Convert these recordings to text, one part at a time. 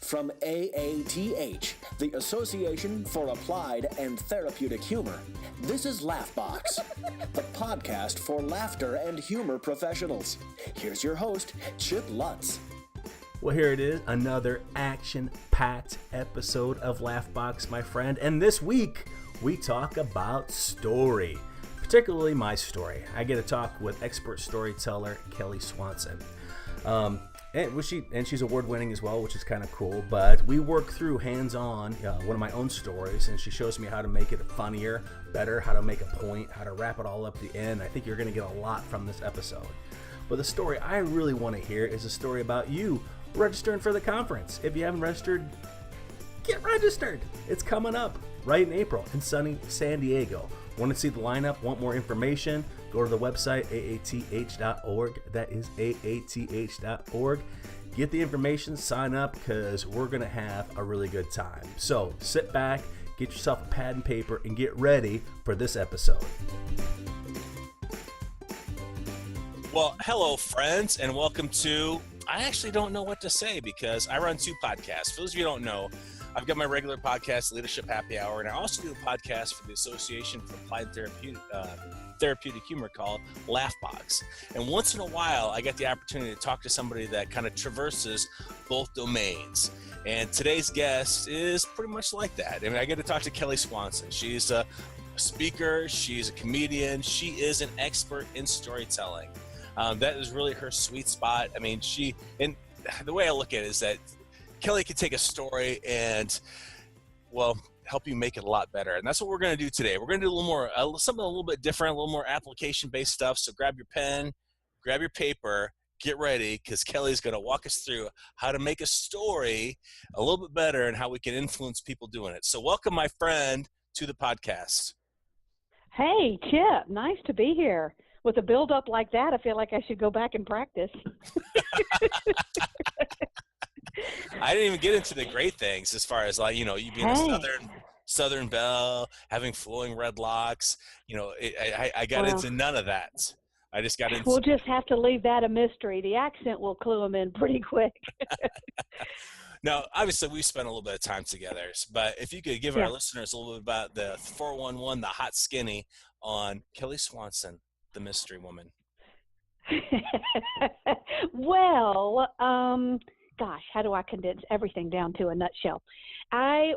From AATH, the Association for Applied and Therapeutic Humor, this is Laughbox, the podcast for laughter and humor professionals. Here's your host, Chip Lutz. Well, here it is, another action-packed episode of Laughbox, my friend. And this week, we talk about story, particularly my story. I get to talk with expert storyteller Kelly Swanson. And she's award-winning as well, which is kind of cool. But we work through hands-on one of my own stories, and she shows me how to make it funnier, better, how to make a point, how to wrap it all up at the end. I think you're going to get a lot from this episode. But the story I really want to hear is a story about you registering for the conference. If you haven't registered, get registered. It's coming up right in April in sunny San Diego. Want to see the lineup? Want more information? Go to the website, aath.org. That is aath.org. Get the information, sign up, because we're going to have a really good time. So sit back, get yourself a pad and paper, and get ready for this episode. Well, hello, friends, and welcome to, I actually don't know what to say because I run two podcasts. For those of you who don't know, I've got my regular podcast, Leadership Happy Hour, and I also do a podcast for the Association for Applied Therapeutic Humor called Laughbox. And once in a while, I get the opportunity to talk to somebody that kind of traverses both domains. And today's guest is pretty much like that. I mean, I get to talk to Kelly Swanson. She's a speaker. She's a comedian. She is an expert in storytelling. That is really her sweet spot. I mean, and the way I look at it is that Kelly can take a story and, well, help you make it a lot better. And that's what we're going to do today. We're going to do a little more, something a little bit different, a little more application-based stuff. So grab your pen, grab your paper, get ready, because Kelly's going to walk us through how to make a story a little bit better and how we can influence people doing it. So welcome, my friend, to the podcast. Hey, Chip. Nice to be here. With a build-up like that, I feel like I should go back and practice. I didn't even get into the great things as far as, like, you know, you being a Southern belle, having flowing red locks. You know, I got into none of that. I just got into. We'll just have to leave that a mystery. The accent will clue them in pretty quick. Now, obviously, we've spent a little bit of time together, but if you could give our listeners a little bit about the 411, the hot skinny on Kelly Swanson, the mystery woman. Well, gosh, how do I condense everything down to a nutshell? I've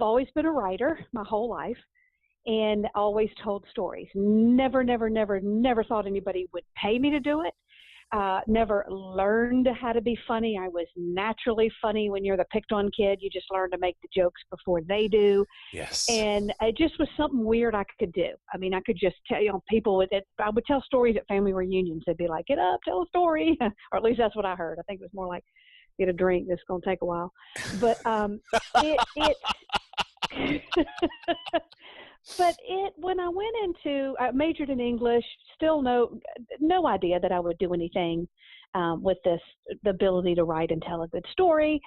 always been a writer my whole life and always told stories. Never thought anybody would pay me to do it. Never learned how to be funny. I was naturally funny. When you're the picked on kid, you just learn to make the jokes before they do. Yes. And it just was something weird I could do. I mean, I could just tell, people I would tell stories at family reunions. They'd be like, get up, tell a story. Or at least that's what I heard. I think it was more like, get a drink. This is going to take a while. But when I went I majored in English, still no idea that I would do anything with the ability to write and tell a good story.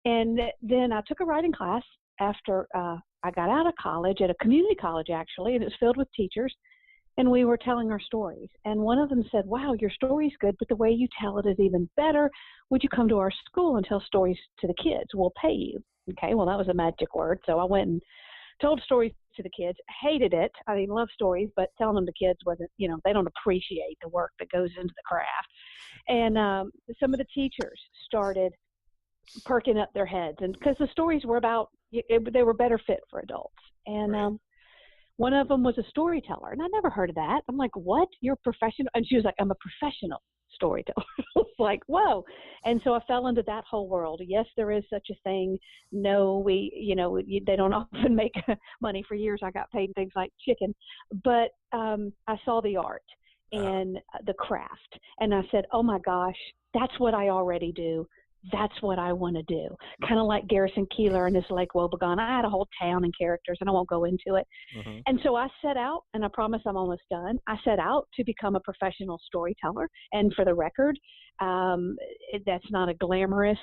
And then I took a writing class after I got out of college, at a community college actually, and it was filled with teachers. And we were telling our stories. And one of them said, wow, your story's good, but the way you tell it is even better. Would you come to our school and tell stories to the kids? We'll pay you. Okay, well, that was a magic word. So I went and told stories to the kids. Hated it. I mean, love stories, but telling them to kids wasn't, they don't appreciate the work that goes into the craft. And some of the teachers started perking up their heads, and because the stories were they were better fit for adults. And right. One of them was a storyteller, and I never heard of that. I'm like, what? You're a professional? And she was like, I'm a professional storyteller. I was like, whoa. And so I fell into that whole world. Yes, there is such a thing. No, they don't often make money. For years I got paid things like chicken. But I saw the art and the craft. And I said, oh, my gosh, that's what I already do. That's what I want to do. Kind of like Garrison Keillor and his Lake Wobegon. I had a whole town and characters, and I won't go into it. Mm-hmm. And so I set out, and I promise I'm almost done. I set out to become a professional storyteller. And for the record, that's not a glamorous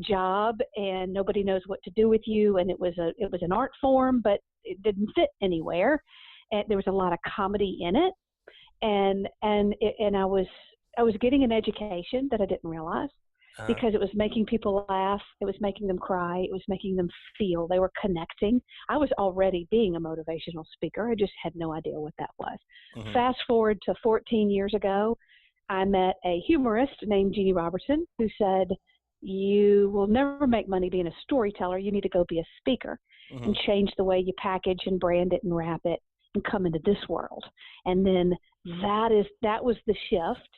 job, and nobody knows what to do with you. And it was an art form, but it didn't fit anywhere. And there was a lot of comedy in it. And I was getting an education that I didn't realize. because it was making people laugh. It was making them cry. It was making them feel. They were connecting. I was already being a motivational speaker. I just had no idea what that was. Mm-hmm. Fast forward to 14 years ago, I met a humorist named Jeannie Robertson who said, you will never make money being a storyteller. You need to go be a speaker and change the way you package and brand it and wrap it and come into this world. And then that was the shift.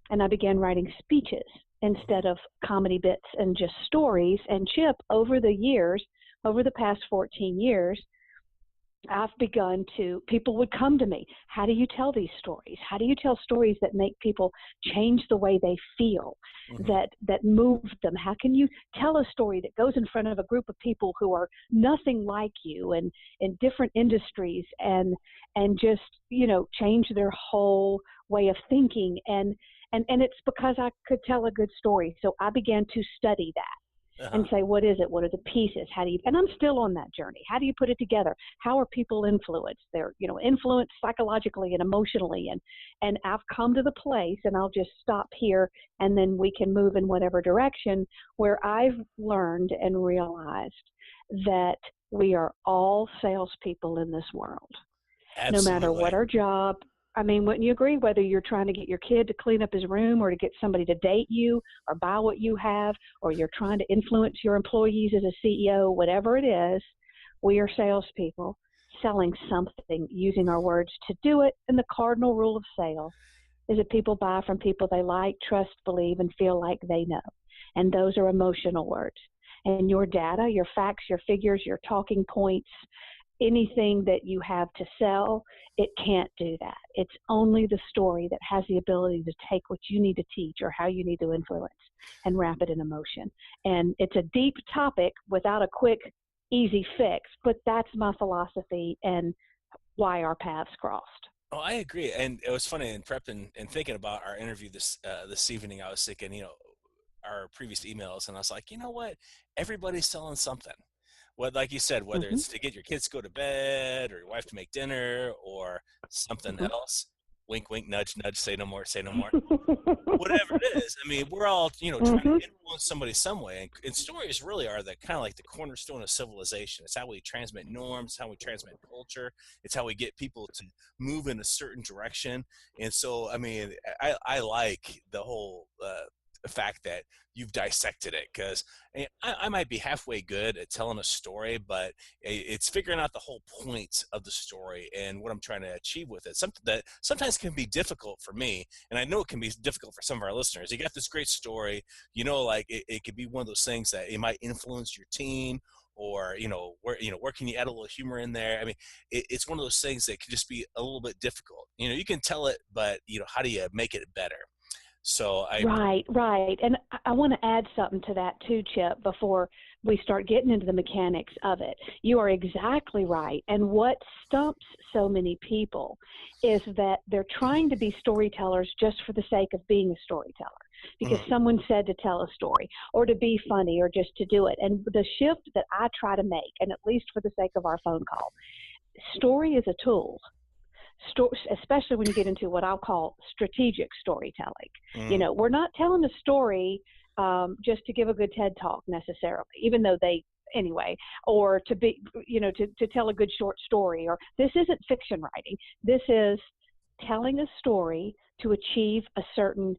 And I began writing speeches instead of comedy bits and just stories. And Chip, over the past 14 years, I've begun to, people would come to me. How do you tell these stories? How do you tell stories that make people change the way they feel, that move them? How can you tell a story that goes in front of a group of people who are nothing like you and in different industries and just, change their whole way of thinking? And it's because I could tell a good story. So I began to study that. And say, what is it? What are the pieces? And I'm still on that journey. How do you put it together? How are people influenced? They're, influenced psychologically and emotionally. And I've come to the place, and I'll just stop here, and then we can move in whatever direction, where I've learned and realized that we are all salespeople in this world. Absolutely. No matter what our job. I mean, wouldn't you agree? Whether you're trying to get your kid to clean up his room or to get somebody to date you or buy what you have, or you're trying to influence your employees as a CEO, whatever it is, we are salespeople selling something, using our words to do it. And the cardinal rule of sales is that people buy from people they like, trust, believe, and feel like they know. And those are emotional words. And your data, your facts, your figures, your talking points, anything that you have to sell, it can't do that. It's only the story that has the ability to take what you need to teach or how you need to influence and wrap it in emotion. And it's a deep topic without a quick, easy fix, but that's my philosophy and why our paths crossed. Oh, I agree. And it was funny in prepping and thinking about our interview this evening. I was thinking, our previous emails, and I was like, you know what? Everybody's selling something. What, like you said, whether it's to get your kids to go to bed or your wife to make dinner or something else, wink, wink, nudge, nudge, say no more, say no more. Whatever it is, I mean, we're all, trying to influence somebody some way. And stories really are the kind of like the cornerstone of civilization. It's how we transmit norms, how we transmit culture. It's how we get people to move in a certain direction. And so, I mean, I like the whole the fact that you've dissected it, because I might be halfway good at telling a story, but it's figuring out the whole point of the story and what I'm trying to achieve with it. Something that sometimes can be difficult for me, and I know it can be difficult for some of our listeners. You got this great story, like it could be one of those things that it might influence your team, or where can you add a little humor in there? I mean, it's one of those things that can just be a little bit difficult. You can tell it, but how do you make it better? So Right. And I want to add something to that too, Chip, before we start getting into the mechanics of it. You are exactly right. And what stumps so many people is that they're trying to be storytellers just for the sake of being a storyteller, because someone said to tell a story or to be funny or just to do it. And the shift that I try to make, and at least for the sake of our phone call, story is a tool. Especially when you get into what I'll call strategic storytelling. We're not telling a story just to give a good TED talk necessarily, even though or to be, to tell a good short story, or this isn't fiction writing. This is telling a story to achieve a certain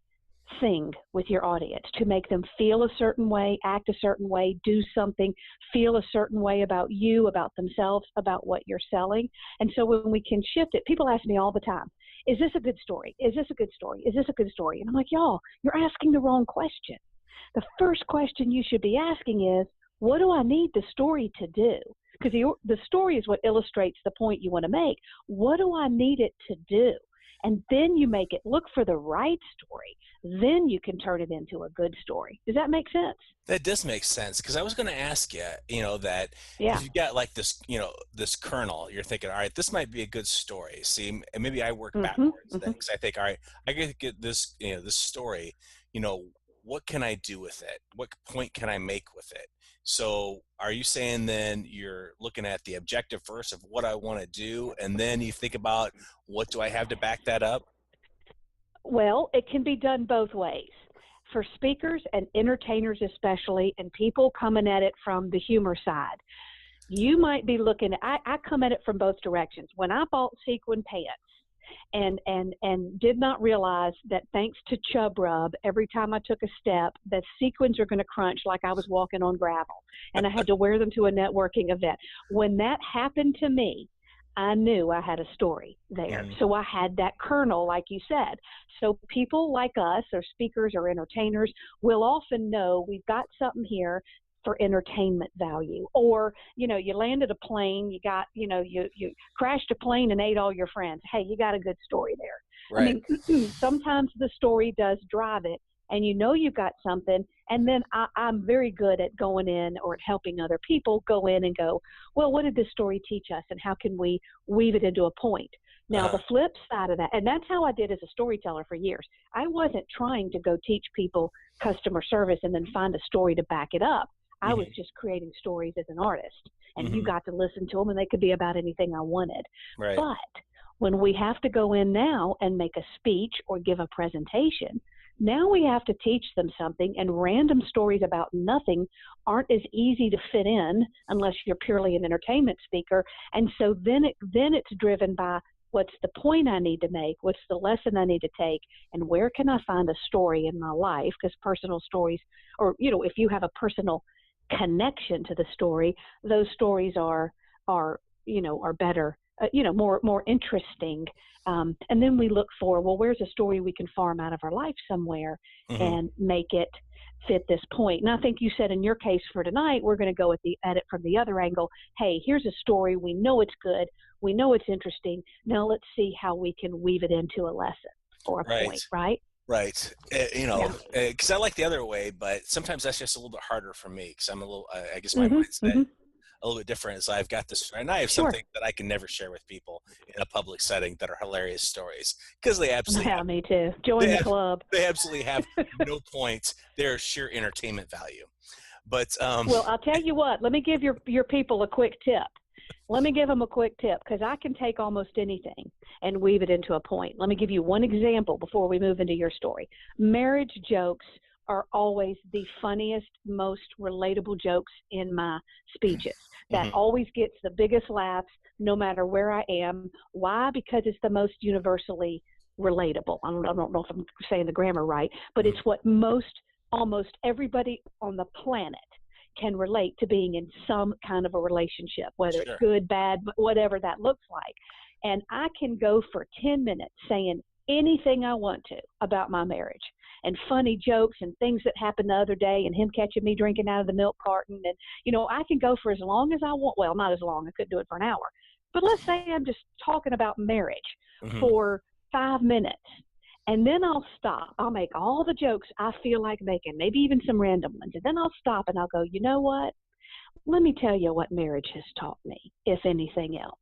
thing with your audience, to make them feel a certain way, act a certain way, do something, feel a certain way about you, about themselves, about what you're selling. And so when we can shift it, people ask me all the time, is this a good story? Is this a good story? Is this a good story? And I'm like, y'all, you're asking the wrong question. The first question you should be asking is, what do I need the story to do? Because the story is what illustrates the point you want to make. What do I need it to do? And then you make it look for the right story. Then you can turn it into a good story. Does that make sense? That does make sense, because I was going to ask you, that if you've got like this, this kernel, you're thinking, all right, this might be a good story. See, and maybe I work backwards then, because I think, all right, I got to get this, this story, what can I do with it? What point can I make with it? So are you saying then you're looking at the objective first of what I want to do, and then you think about what do I have to back that up? Well, it can be done both ways. for speakers and entertainers especially, and people coming at it from the humor side, you might be looking at, I come at it from both directions. When I bought sequin pants and did not realize that thanks to Chub Rub, every time I took a step, the sequins are going to crunch like I was walking on gravel, and I had to wear them to a networking event. When that happened to me, I knew I had a story there. So I had that kernel, like you said. So people like us, or speakers or entertainers, will often know we've got something here for entertainment value. Or, you landed a plane, you crashed a plane and ate all your friends. Hey, you got a good story there. Right. I mean, sometimes the story does drive it, and you've got something. And then I'm very good at going in, or at helping other people go in and go, well, what did this story teach us, and how can we weave it into a point? Now, the flip side of that, and that's how I did as a storyteller for years. I wasn't trying to go teach people customer service and then find a story to back it up. I was just creating stories as an artist, and you got to listen to them, and they could be about anything I wanted. Right. But when we have to go in now and make a speech or give a presentation, now we have to teach them something, and random stories about nothing aren't as easy to fit in unless you're purely an entertainment speaker. And so then it's driven by, what's the point I need to make? What's the lesson I need to take? And where can I find a story in my life? Because personal stories, or, if you have a personal connection to the story, those stories are better, more interesting. And then we look for, well, where's a story we can farm out of our life somewhere and make it fit this point? And I think you said in your case for tonight, we're going to go at it from the other angle. Hey, here's a story. We know it's good. We know it's interesting. Now let's see how we can weave it into a lesson or a point, right? Right. Because I like the other way, but sometimes that's just a little bit harder for me, because I'm a little, I guess my mindset a little bit different. Is I've got this, and I have something that I can never share with people in a public setting that are hilarious stories, because they absolutely me too. Join the club. They absolutely have no point. They're sheer entertainment value. But well, I'll tell you what. Let me give your people a quick tip. Let me give them a quick tip, because I can take almost anything and weave it into a point. Let me give you one example before we move into your story. Marriage jokes are always the funniest, most relatable jokes in my speeches. That always gets the biggest laughs no matter where I am. Why? Because it's the most universally relatable. I don't know if I'm saying the grammar right, but it's what almost everybody on the planet can relate to, being in some kind of a relationship, whether it's good, bad, whatever that looks like. And I can go for 10 minutes saying anything I want to about my marriage, and funny jokes and things that happened the other day, and him catching me drinking out of the milk carton. And, I can go for as long as I want. Well, not as long. I could do it for an hour. But let's say I'm just talking about marriage for 5 minutes. And then I'll stop. I'll make all the jokes I feel like making, maybe even some random ones. And then I'll stop and I'll go, you know what? Let me tell you what marriage has taught me, if anything else.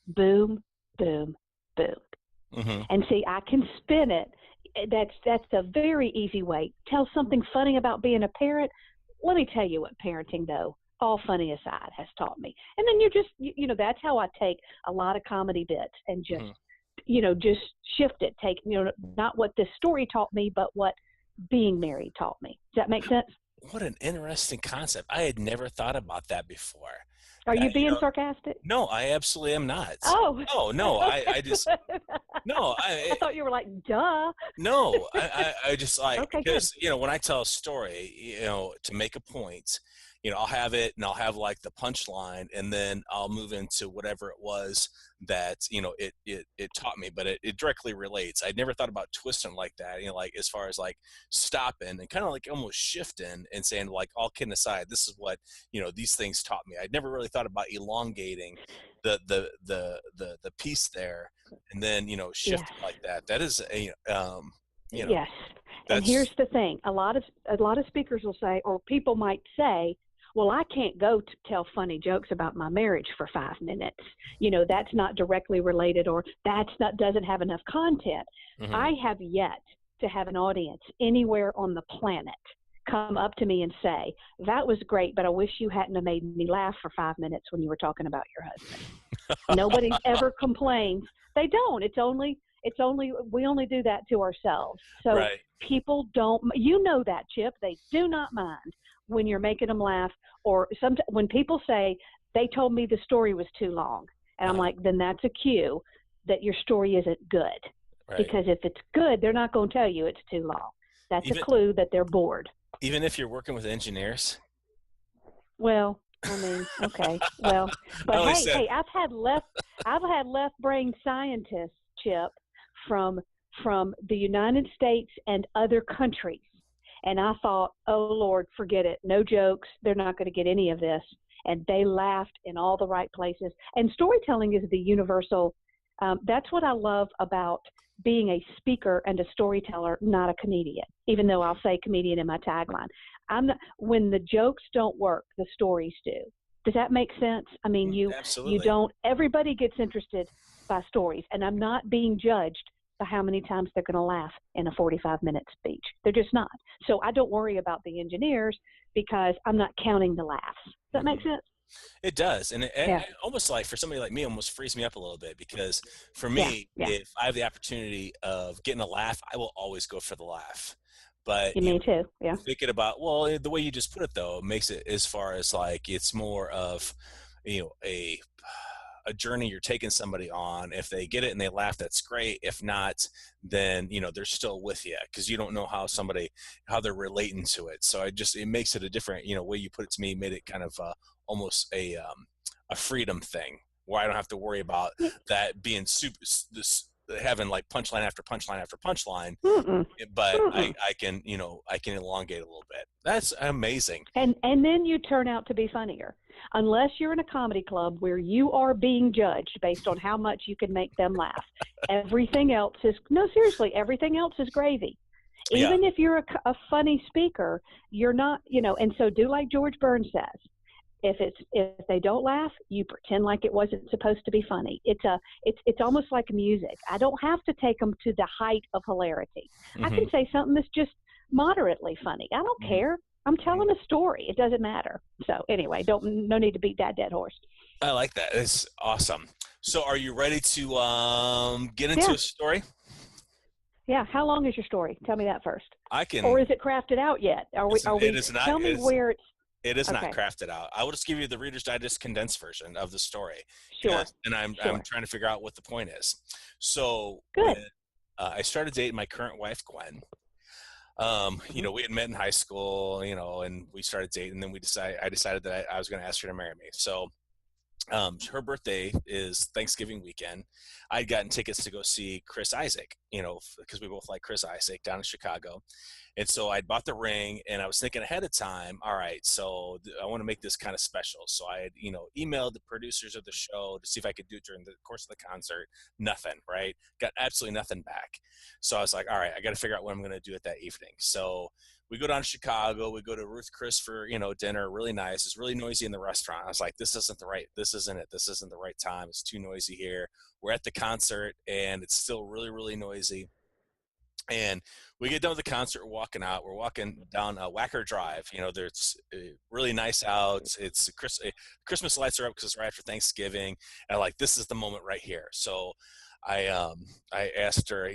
Boom, boom, boom. And see, I can spin it. That's a very easy way. Tell something funny about being a parent. Let me tell you what parenting, though, all funny aside, has taught me. And then that's how I take a lot of comedy bits and just just shift it. Take, not what this story taught me, but what being married taught me. Does that make sense? What an interesting concept. I had never thought about that before. Are you being sarcastic? No, I absolutely am not. Oh. No, I just, no. I thought you were like, duh. No, I just like, okay, because, when I tell a story, to make a point, I'll have it, and I'll have like the punchline, and then I'll move into whatever it was that, it taught me, but it directly relates. I'd never thought about twisting like that, like as far as like stopping and kind of like almost shifting and saying, like, all kidding aside, this is what, these things taught me. I'd never really thought about elongating the piece there, and then, shifting like that. That is yes. And here's the thing. A lot of speakers will say, or people might say, well, I can't go to tell funny jokes about my marriage for 5 minutes. That's not directly related, or doesn't have enough content. I have yet to have an audience anywhere on the planet come up to me and say, that was great, but I wish you hadn't have made me laugh for 5 minutes when you were talking about your husband. Nobody ever complains. They don't. It's only we only do that to ourselves. So Right. people don't, you know that, Chip, they do not mind when you're making them laugh, or when people say, they told me the story was too long. And I'm like, then that's a cue that your story isn't good. Right. Because if it's good, they're not going to tell you it's too long. That's a clue that they're bored. Even if you're working with engineers? Well, I mean, okay. Well, but hey, I've had left brain scientists, Chip, from the United States and other countries. And I thought, oh Lord, forget it. No jokes. They're not going to get any of this. And they laughed in all the right places. And storytelling is the universal. That's what I love about being a speaker and a storyteller, not a comedian, even though I'll say comedian in my tagline. When the jokes don't work, the stories do. Does that make sense? I mean, you don't, everybody gets interested by stories, and I'm not being judged by how many times they're going to laugh in a 45-minute speech. They're just not. So I don't worry about the engineers because I'm not counting the laughs. Does that make sense? It does. And it almost like for somebody like me, almost frees me up a little bit, because for me, if I have the opportunity of getting a laugh, I will always go for the laugh. But me too. Yeah. Thinking about, well, the way you just put it though, makes it as far as like, it's more of, a journey you're taking somebody on. If they get it and they laugh, that's great. If not, then, they're still with you, because you don't know how they're relating to it. So it makes it a different, way you put it to me, made it kind of almost a freedom thing, where I don't have to worry about that being having like punchline after punchline after punchline. But I can elongate a little bit. That's amazing. And then you turn out to be funnier, unless you're in a comedy club where you are being judged based on how much you can make them laugh. Everything else is everything else is gravy. Even if you're a funny speaker, you're not, and so do like George Burns says. If they don't laugh, you pretend like it wasn't supposed to be funny. It's almost like music. I don't have to take them to the height of hilarity. I can say something that's just moderately funny. I don't care. I'm telling a story. It doesn't matter. So anyway, no need to beat that dead horse. I like that. It's awesome. So are you ready to get into a story? Yeah. How long is your story? Tell me that first. Or is it crafted out yet? It is not. Tell me where it's. It is not crafted out. I will just give you the Reader's Digest condensed version of the story. Sure. And I'm trying to figure out what the point is. So good. When, I started dating my current wife, Gwen. We had met in high school, and we started dating. And then I decided that I was going to ask her to marry me. So her birthday is Thanksgiving weekend. I'd gotten tickets to go see Chris Isaak, because we both like Chris Isaak down in Chicago. And so I'd bought the ring, and I was thinking ahead of time, all right, so I want to make this kind of special. So I had, emailed the producers of the show to see if I could do it during the course of the concert. Nothing, right? Got absolutely nothing back. So I was like, all right, I got to figure out what I'm going to do it that evening. So we go down to Chicago. We go to Ruth Chris for, dinner. Really nice. It's really noisy in the restaurant. I was like, this isn't it. This isn't the right time. It's too noisy here. We're at the concert, and it's still really, really noisy. And we get done with the concert, we're walking out. We're walking down Wacker Drive. There's really nice out. It's Christmas lights are up because it's right after Thanksgiving. And I'm like, this is the moment right here. So I asked her,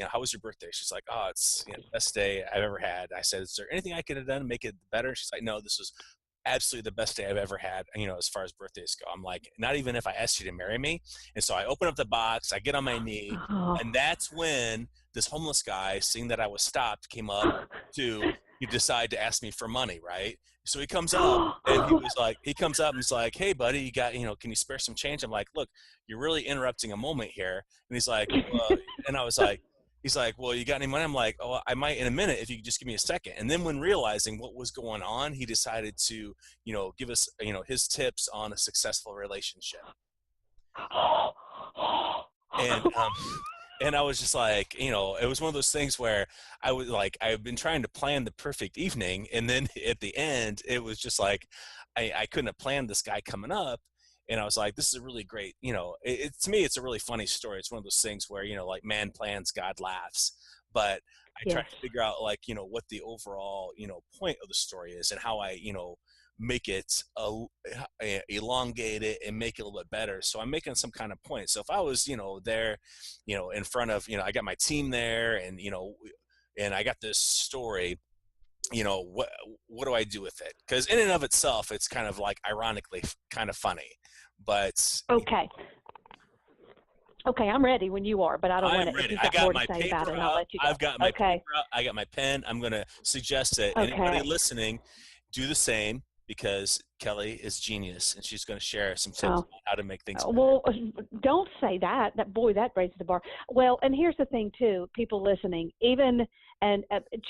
how was your birthday? She's like, oh, it's the best day I've ever had. I said, is there anything I could have done to make it better? She's like, no, this was absolutely the best day I've ever had, as far as birthdays go. I'm like, not even if I asked you to marry me. And so I open up the box, I get on my knee, and that's when this homeless guy, seeing that I was stopped, came up to decide to ask me for money, right? So he comes up and he's like, hey buddy, you got, can you spare some change? I'm like, look, you're really interrupting a moment here. And he's like, and I was like, he's like, well, you got any money? I'm like, oh, I might in a minute if you could just give me a second. And then when realizing what was going on, he decided to, give us, his tips on a successful relationship. And I was just like, it was one of those things where I was like, I've been trying to plan the perfect evening. And then at the end, it was just like, I couldn't have planned this guy coming up. And I was like, this is a really great, to me, it's a really funny story. It's one of those things where, like man plans, God laughs. But I try to figure out like, what the overall, point of the story is, and how I, make it elongate it and make it a little bit better. So I'm making some kind of point. So if I was, there, in front of, I got my team there, and and I got this story, what do I do with it? Because in and of itself, it's kind of like ironically kind of funny, but Okay. Okay, I'm ready when you are, but I don't want to. If you've got more to say about it, I'll let you go. I've got my paper out. I got my pen. I'm going to suggest that anybody listening do the same, because Kelly is genius, and she's going to share some tips on how to make things better. Well, don't say that. That raises the bar. Well, and here's the thing too, people listening,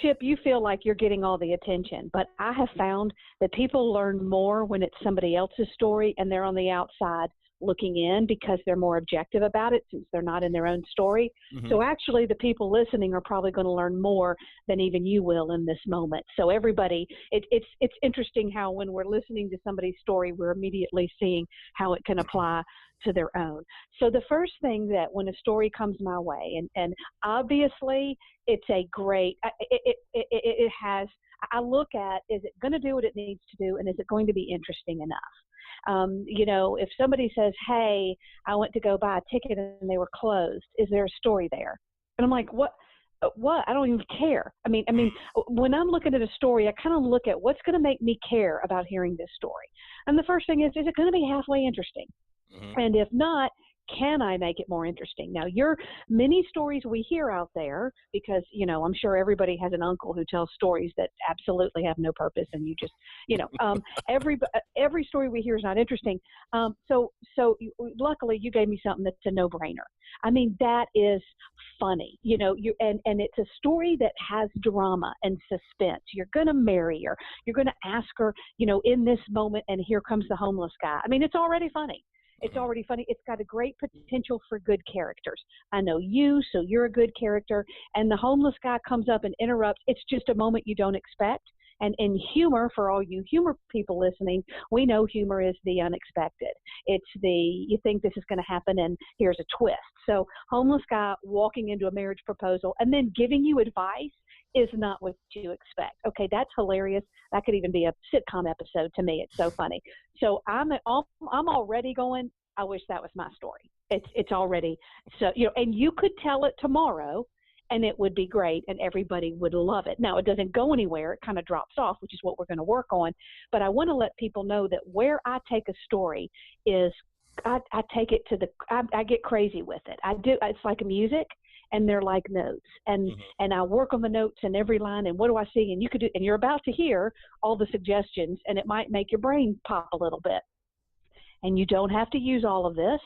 Chip, you feel like you're getting all the attention, but I have found that people learn more when it's somebody else's story and they're on the outside looking in, because they're more objective about it since they're not in their own story. Mm-hmm. So actually the people listening are probably going to learn more than even you will in this moment. So everybody, it's interesting how when we're listening to somebody's story, we're immediately seeing how it can apply to their own. So the first thing that when a story comes my way, and obviously it's a great, it has, I look at, is it going to do what it needs to do, and is it going to be interesting enough? If somebody says, hey, I went to go buy a ticket and they were closed, is there a story there? And I'm like, what? I don't even care. I mean, when I'm looking at a story, I kind of look at what's going to make me care about hearing this story. And the first thing is it going to be halfway interesting? Mm-hmm. And if not, can I make it more interesting? Now, your many stories we hear out there, because, I'm sure everybody has an uncle who tells stories that absolutely have no purpose, and you just, every story we hear is not interesting. So luckily you gave me something that's a no-brainer. I mean, that is funny, and it's a story that has drama and suspense. You're going to marry her. You're going to ask her, in this moment, and here comes the homeless guy. I mean, it's already funny. It's already funny. It's got a great potential for good characters. I know you, so you're a good character. And the homeless guy comes up and interrupts. It's just a moment you don't expect. And in humor, for all you humor people listening, we know humor is the unexpected. It's you think this is going to happen, and here's a twist. So homeless guy walking into a marriage proposal and then giving you advice is not what you expect. Okay, that's hilarious. That could even be a sitcom episode to me. It's so funny. So I'm already going, I wish that was my story. It's already, so, and you could tell it tomorrow and it would be great and everybody would love it. Now, it doesn't go anywhere. It kind of drops off, which is what we're going to work on. But I want to let people know that where I take a story is I take it to I get crazy with it. I do. It's like music. And they're like notes, and I work on the notes in every line. And what do I see? And you could do, and you're about to hear all the suggestions, and it might make your brain pop a little bit. And you don't have to use all of this,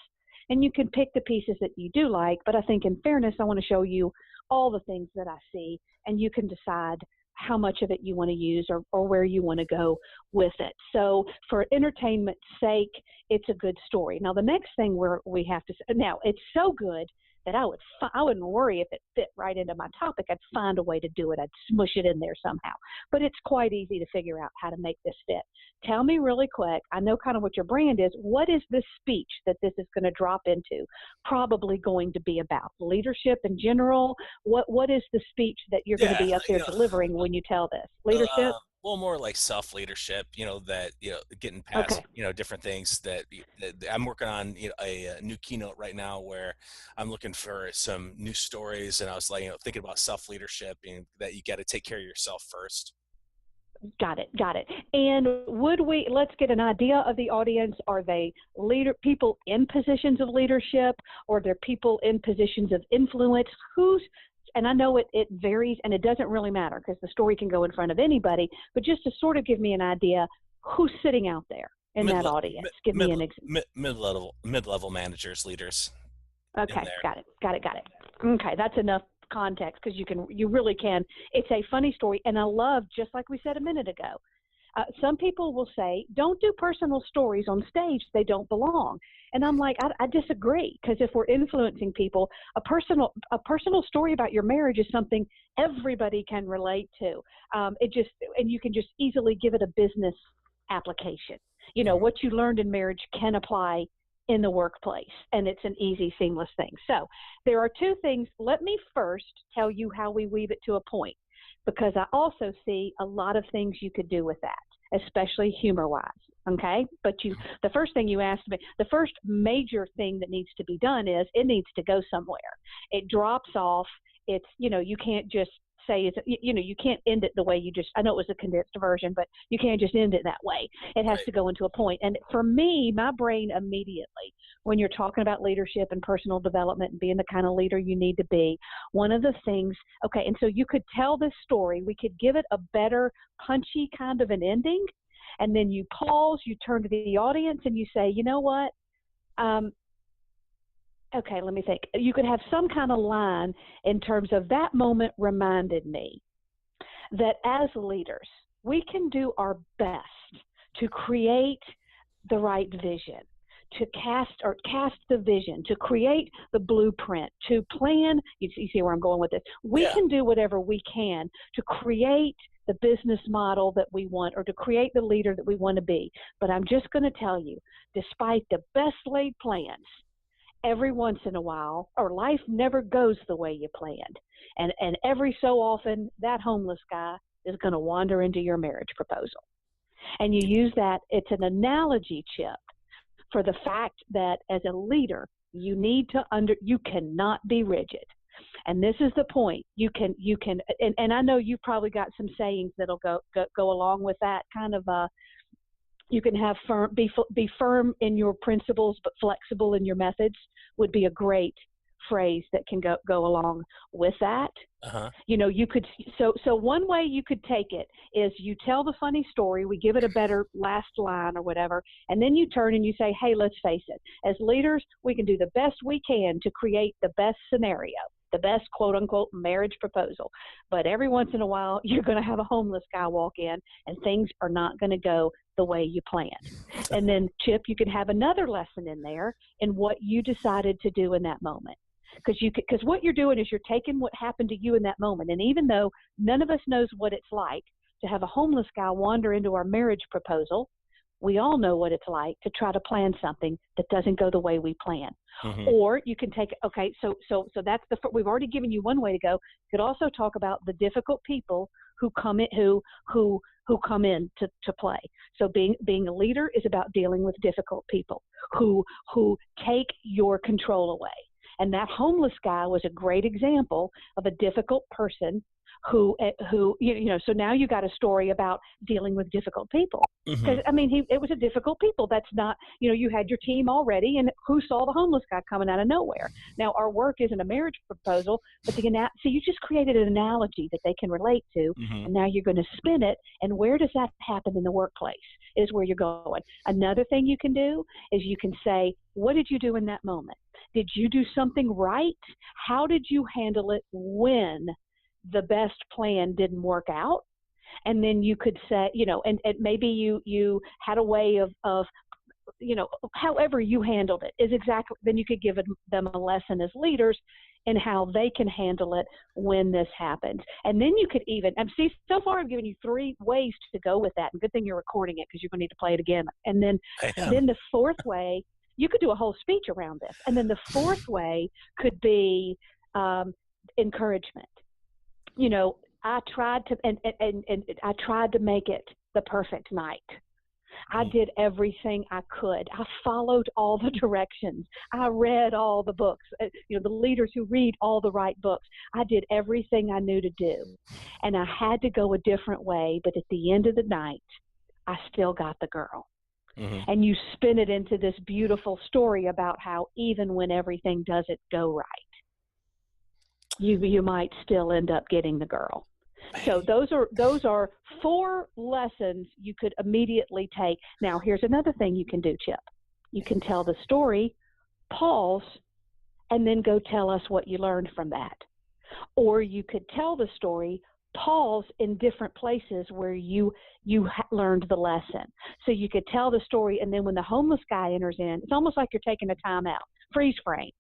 and you can pick the pieces that you do like. But I think, in fairness, I want to show you all the things that I see, and you can decide how much of it you want to use or where you want to go with it. So, for entertainment's sake, it's a good story. Now, the next thing we have to say, now it's so good that I wouldn't worry if it fit right into my topic. I'd find a way to do it. I'd smush it in there somehow. But it's quite easy to figure out how to make this fit. Tell me really quick, I know kind of what your brand is. What is this speech that this is going to drop into probably going to be about? Leadership in general? What is the speech that you're going to be up there delivering when you tell this? Leadership? Well, more like self-leadership, that, getting past, different things that I'm working on, a new keynote right now where I'm looking for some new stories. And I was like, thinking about self-leadership and that you got to take care of yourself first. Got it. And let's get an idea of the audience. Are they people in positions of leadership, or they're people in positions of influence? And I know it varies, and it doesn't really matter because the story can go in front of anybody, but just to sort of give me an idea, who's sitting out there in that audience? Give me an example. Mid-level managers, leaders. Okay, got it. Okay, that's enough context because you really can. It's a funny story, and I love, just like we said a minute ago, some people will say, don't do personal stories on stage. They don't belong. And I'm like, I disagree, because if we're influencing people, a personal story about your marriage is something everybody can relate to. And you can just easily give it a business application. What you learned in marriage can apply in the workplace, and it's an easy, seamless thing. So there are two things. Let me first tell you how we weave it to a point, because I also see a lot of things you could do with that. especially humor-wise. Okay, but the first thing you asked me, the first major thing that needs to be done is it needs to go somewhere. It drops off. It's, you can't just say it's, you can't end it the way you just, I know it was a condensed version, but you can't just end it that way. It has to go into a point. And for me, my brain immediately, when you're talking about leadership and personal development and being the kind of leader you need to be, one of the things, okay, and so you could tell this story, we could give it a better punchy kind of an ending. And then you pause, you turn to the audience and you say, you know what? Okay, let me think. You could have some kind of line in terms of that moment reminded me that as leaders, we can do our best to create the right vision, to cast the vision, to create the blueprint, to plan. You see where I'm going with this. We can do whatever we can to create the business model that we want or to create the leader that we want to be. But I'm just going to tell you, despite the best laid plans, every once in a while, or life never goes the way you planned. And every so often, that homeless guy is going to wander into your marriage proposal. And you use that, it's an analogy, Chip, for the fact that as a leader, you need to you cannot be rigid. And this is the point. You can, and I know you've probably got some sayings that'll go along with that kind of. You can have be firm in your principles, but flexible in your methods would be a great phrase that can go along with that. Uh-huh. You could. So one way you could take it is you tell the funny story, we give it a better last line or whatever, and then you turn and you say, hey, let's face it. As leaders, we can do the best we can to create the best scenario, the best quote unquote marriage proposal. But every once in a while, you're going to have a homeless guy walk in and things are not going to go the way you planned. And then, Chip, you can have another lesson in there in what you decided to do in that moment. Because what you're doing is you're taking what happened to you in that moment. And even though none of us knows what it's like to have a homeless guy wander into our marriage proposal, we all know what it's like to try to plan something that doesn't go the way we plan. Mm-hmm. Or you can take, okay, so that's we've already given you one way to go. You could also talk about the difficult people who come in, who come in to play. So being a leader is about dealing with difficult people who take your control away. And that homeless guy was a great example of a difficult person who so now you got a story about dealing with difficult people. Because, mm-hmm. It was a difficult people. That's not, you had your team already, and who saw the homeless guy coming out of nowhere? Now, our work isn't a marriage proposal, but so you just created an analogy that they can relate to, mm-hmm. and now you're going to spin it, and where does that happen in the workplace is where you're going. Another thing you can do is you can say, what did you do in that moment? Did you do something right? How did you handle it when the best plan didn't work out? And then you could say, and maybe you had a way of however you handled it is exactly, then you could give them a lesson as leaders in how they can handle it when this happens. And then you could even, and see, so far I've given you 3 ways to go with that. And good thing you're recording it because you're going to need to play it again. And then the fourth way, you could do a whole speech around this. And then the fourth way could be encouragement. I tried to, and I tried to make it the perfect night. I did everything I could. I followed all the directions. I read all the books, the leaders who read all the right books. I did everything I knew to do. And I had to go a different way, but at the end of the night, I still got the girl. Mm-hmm. And you spin it into this beautiful story about how even when everything doesn't go right, you might still end up getting the girl. So those are 4 lessons you could immediately take. Now, here's another thing you can do, Chip. You can tell the story, pause, and then go tell us what you learned from that. Or you could tell the story, pause in different places where you learned the lesson. So you could tell the story, and then when the homeless guy enters in, it's almost like you're taking a time out, freeze frame.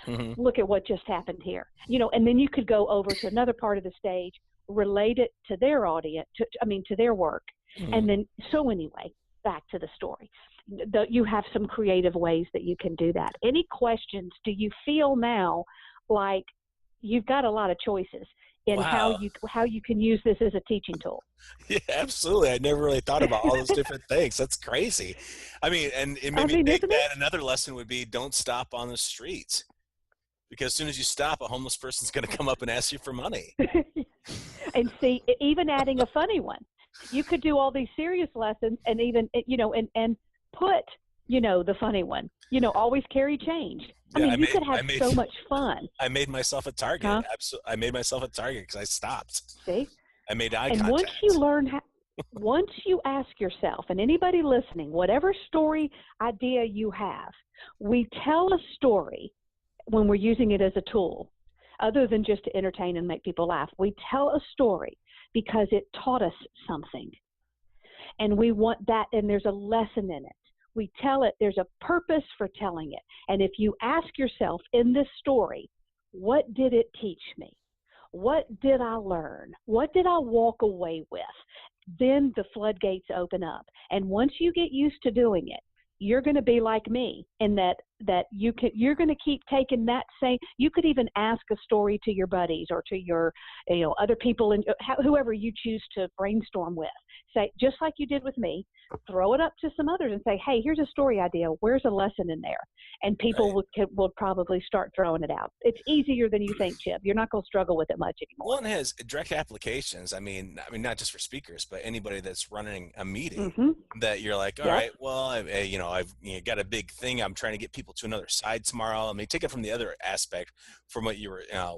Mm-hmm. Look at what just happened here. And then you could go over to another part of the stage, relate it to their audience, to their work. Mm-hmm. And then, so anyway, back to the story. You have some creative ways that you can do that. Any questions? Do you feel now like you've got a lot of choices? in Wow. how you can use this as a teaching tool. Yeah, absolutely. I never really thought about all those different things. That's crazy. I mean, and it made me think Isn't that another lesson would be don't stop on the street, because as soon as you stop, a homeless person's going to come up and ask you for money. it? And see, even adding a funny one, you could do all these serious lessons and even, and put, the funny one, always carry change. I Yeah, mean, you could have so much fun. I made myself a target. Huh? Absolutely. I made myself a target because I stopped. See? I made eye And contact. once you ask yourself, and anybody listening, whatever story idea you have, we tell a story when we're using it as a tool, other than just to entertain and make people laugh. We tell a story because it taught us something. And we want that, and there's a lesson in it. We tell it, there's a purpose for telling it. And if you ask yourself in this story, what did it teach me? What did I learn? What did I walk away with? Then the floodgates open up. And once you get used to doing it, you're going to be like me in that you're going to keep taking that same. You could even ask a story to your buddies or to your other people and whoever you choose to brainstorm with. Say, just like you did with me, throw it up to some others and say, hey, here's a story idea. Where's a lesson in there? And people will probably start throwing it out. It's easier than you think, Chip. You're not going to struggle with it much anymore. Well, it has direct applications. I mean, not just for speakers, but anybody that's running a meeting that you're like, all right, well, I've got a big thing. I'm trying to get people to another side tomorrow. I mean, take it from the other aspect from what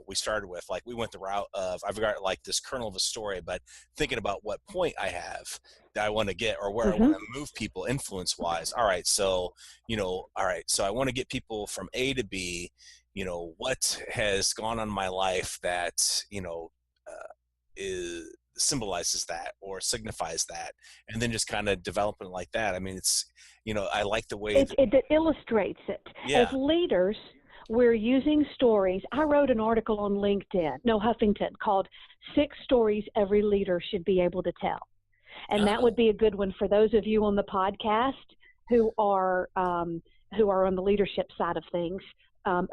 we started with. Like we went the route of, I've got like this kernel of a story, but thinking about what point I have that I want to get or where I want to move people influence wise. All right. So I want to get people from A to B. What has gone on in my life that, symbolizes that or signifies that, and then just kind of developing it like that. I mean, it's, I like the way it illustrates it. Yeah. As leaders, we're using stories. I wrote an article on Huffington, called 6 Stories Every Leader Should Be Able to Tell. And that would be a good one for those of you on the podcast who are on the leadership side of things.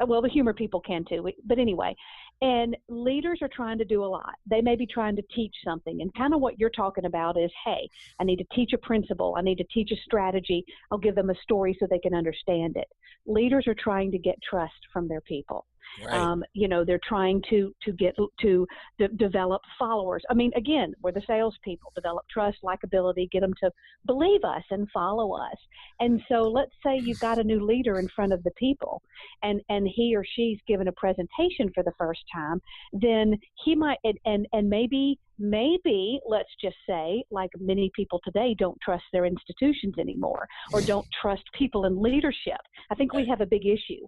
Well, the humor people can too, but anyway, and leaders are trying to do a lot. They may be trying to teach something, and kind of what you're talking about is, hey, I need to teach a principle. I need to teach a strategy. I'll give them a story so they can understand it. Leaders are trying to get trust from their people. Right. They're trying to develop followers. I mean, again, we're the salespeople. Develop trust, likability, get them to believe us and follow us. And so, let's say you've got a new leader in front of the people, and he or she's given a presentation for the first time. Then he might, and maybe, let's just say, like many people today, don't trust their institutions anymore, or don't trust people in leadership. I think we have a big issue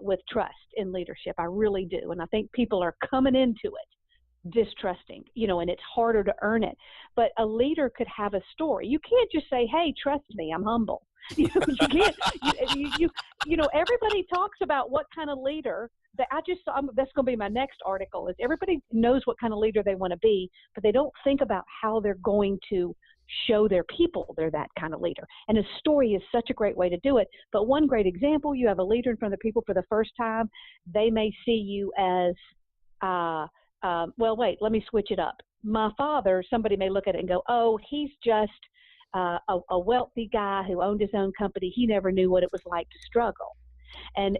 with trust in leadership. I really do. And I think people are coming into it distrusting, and it's harder to earn it. But a leader could have a story. You can't just say, hey, trust me, I'm humble. You can't, everybody talks about what kind of leader that that's going to be my next article, is everybody knows what kind of leader they want to be, but they don't think about how they're going to show their people they're that kind of leader. And a story is such a great way to do it. But one great example, you have a leader in front of the people for the first time. They may see you as, well, wait, let me switch it up. My father, somebody may look at it and go, oh, he's just a wealthy guy who owned his own company. He never knew what it was like to struggle. And